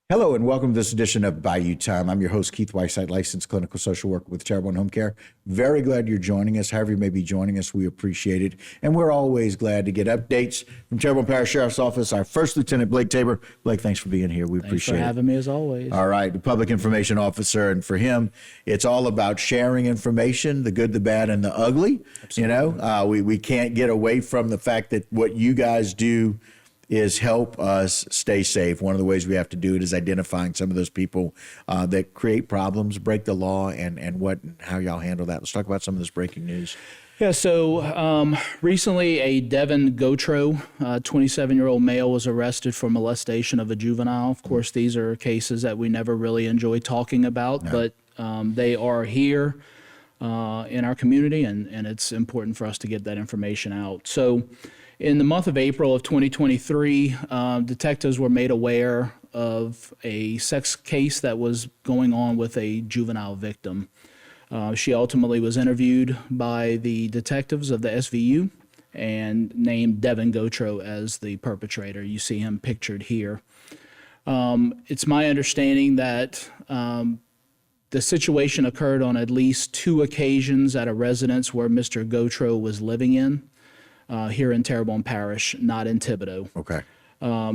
Hello and welcome to this edition of Bayou Time. I'm your host, Keith Whiteside, licensed clinical social worker with Terrebonne Home Care. Very glad you're joining us. However you may be joining us, we appreciate it. And we're always glad to get updates from Terrebonne Parish Sheriff's Office. Our First Lieutenant Blake Tabor. Blake, thanks for being here. We appreciate it. Thanks for having me as always. All right, the Public Information Officer. And for him, it's all about sharing information, the good, the bad, and the ugly. Absolutely. You know, we can't get away from the fact that what you guys do is help us stay safe. One of the ways we have to do it is identifying some of those people that create problems, break the law, and how y'all handle that. Let's talk about some of this breaking news. Yeah, so recently a Devin Gotro, 27-year-old male, was arrested for molestation of a juvenile. Of course, these are cases that we never really enjoy talking about, but they are here in our community, and it's important for us to get that information out. So in the month of April of 2023, detectives were made aware of a sex case that was going on with a juvenile victim. She ultimately was interviewed by the detectives of the SVU and named Devin Gotro as the perpetrator. You see him pictured here. It's my understanding that the situation occurred on at least 2 occasions at a residence where Mr. Gotro was living in. Here in Terrebonne Parish, not in Thibodaux. Okay.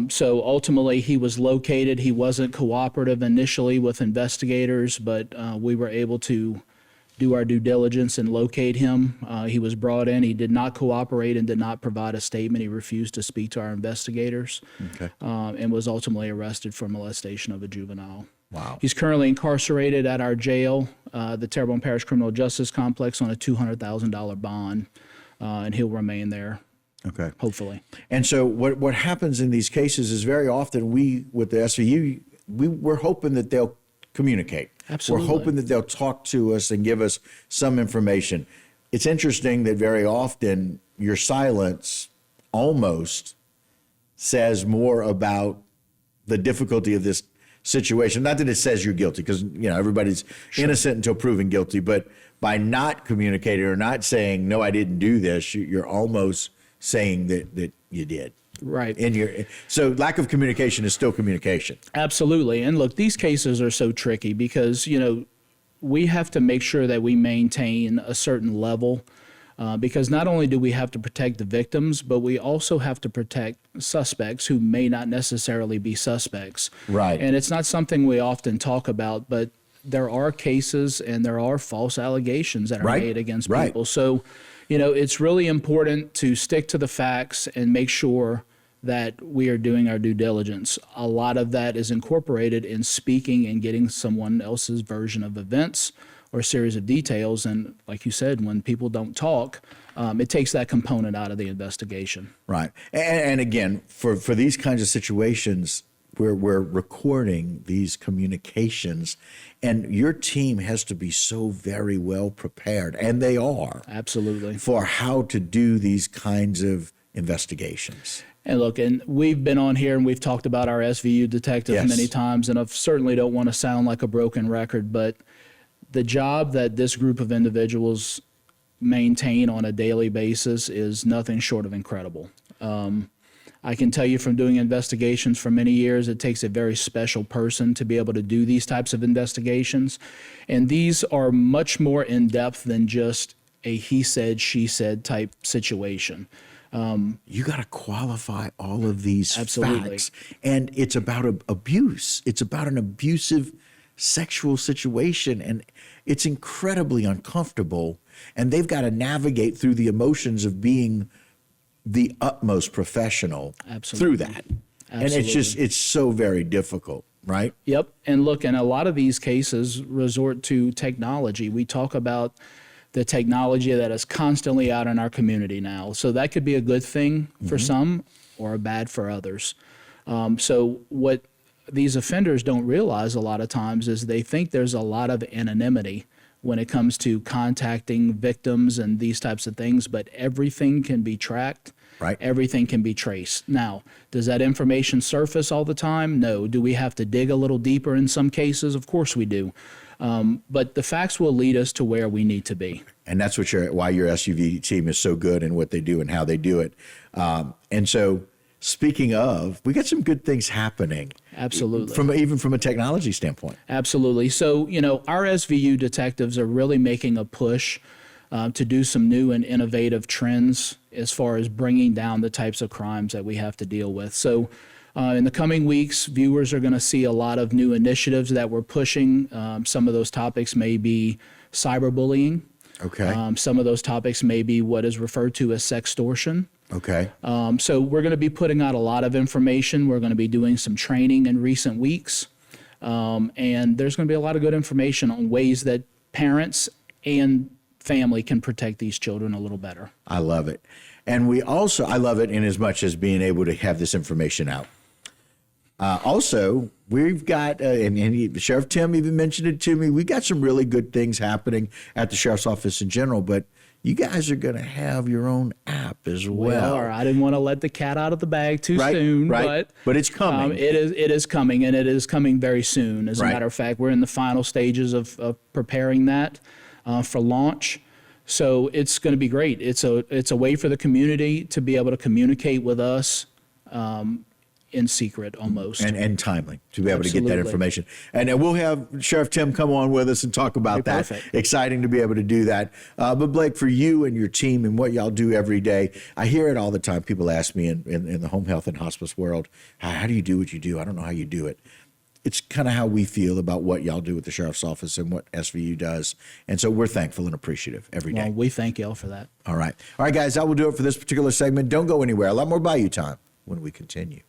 So ultimately, he was located. He wasn't cooperative initially with investigators, but we were able to do our due diligence and locate him. He was brought in. He did not cooperate and did not provide a statement. He refused to speak to our investigators, and was ultimately arrested for molestation of a juvenile. Wow. He's currently incarcerated at our jail, the Terrebonne Parish Criminal Justice Complex, on a $200,000 bond. And he'll remain there, hopefully. And so what happens in these cases is very often with the SVU, we're hoping that they'll communicate. Absolutely. We're hoping that they'll talk to us and give us some information. It's interesting that very often your silence almost says more about the difficulty of this situation. Not that it says you're guilty, because everybody's innocent until proven guilty, but by not communicating or not saying, no, I didn't do this, you're almost saying that you did. Right. So lack of communication is still communication. Absolutely. And look, these cases are so tricky because, we have to make sure that we maintain a certain level because not only do we have to protect the victims, but we also have to protect suspects who may not necessarily be suspects. Right. And it's not something we often talk about, but there are cases and there are false allegations that are made against people. So, it's really important to stick to the facts and make sure that we are doing our due diligence. A lot of that is incorporated in speaking and getting someone else's version of events or a series of details. And like you said, when people don't talk, it takes that component out of the investigation. Right. And again, for these kinds of situations, we're recording these communications, and your team has to be so very well prepared, and they are. Absolutely. For how to do these kinds of investigations. And look, and we've been on here and we've talked about our SVU detectives many times, and I certainly don't want to sound like a broken record, but the job that this group of individuals maintain on a daily basis is nothing short of incredible. I can tell you from doing investigations for many years, it takes a very special person to be able to do these types of investigations. And these are much more in depth than just a he said, she said type situation. You got to qualify all of these Absolutely. facts. And it's about abuse. It's about an abusive sexual situation. And it's incredibly uncomfortable. And they've got to navigate through the emotions of being the utmost professional through that. Absolutely. And it's so very difficult, right? Yep. And look, and a lot of these cases resort to technology. We talk about the technology that is constantly out in our community now. So that could be a good thing for some or a bad for others. So what these offenders don't realize a lot of times is they think there's a lot of anonymity when it comes to contacting victims and these types of things, but everything can be tracked. Right. Everything can be traced. Now, does that information surface all the time? No. Do we have to dig a little deeper in some cases? Of course we do. But the facts will lead us to where we need to be. And that's why your SUV team is so good in what they do and how they do it. And so speaking of, we got some good things happening. Absolutely. Even from a technology standpoint. Absolutely. So, our SVU detectives are really making a push to do some new and innovative trends as far as bringing down the types of crimes that we have to deal with. So, in the coming weeks, viewers are going to see a lot of new initiatives that we're pushing. Some of those topics may be cyberbullying. Okay. Some of those topics may be what is referred to as sextortion. Okay. So we're going to be putting out a lot of information. We're going to be doing some training in recent weeks. And there's going to be a lot of good information on ways that parents and family can protect these children a little better. I love it. And I love it in as much as being able to have this information out. Also, we've got, Sheriff Tim even mentioned it to me, we got some really good things happening at the Sheriff's Office in general, but you guys are going to have your own app as well. I didn't want to let the cat out of the bag too soon, but it's coming. It is coming, and it is coming very soon. As a matter of fact, we're in the final stages of preparing that for launch. So it's going to be great. It's a way for the community to be able to communicate with us in secret almost. And timely to be able Absolutely. to get that information. And we'll have Sheriff Tim come on with us and talk about that. Perfect. Exciting to be able to do that. But Blake, for you and your team and what y'all do every day, I hear it all the time. People ask me in the home health and hospice world, how do you do what you do? I don't know how you do it. It's kind of how we feel about what y'all do with the Sheriff's Office and what SVU does. And so we're thankful and appreciative every day. Well, we thank y'all for that. All right. All right, guys, that will do it for this particular segment. Don't go anywhere. A lot more Bayou time when we continue.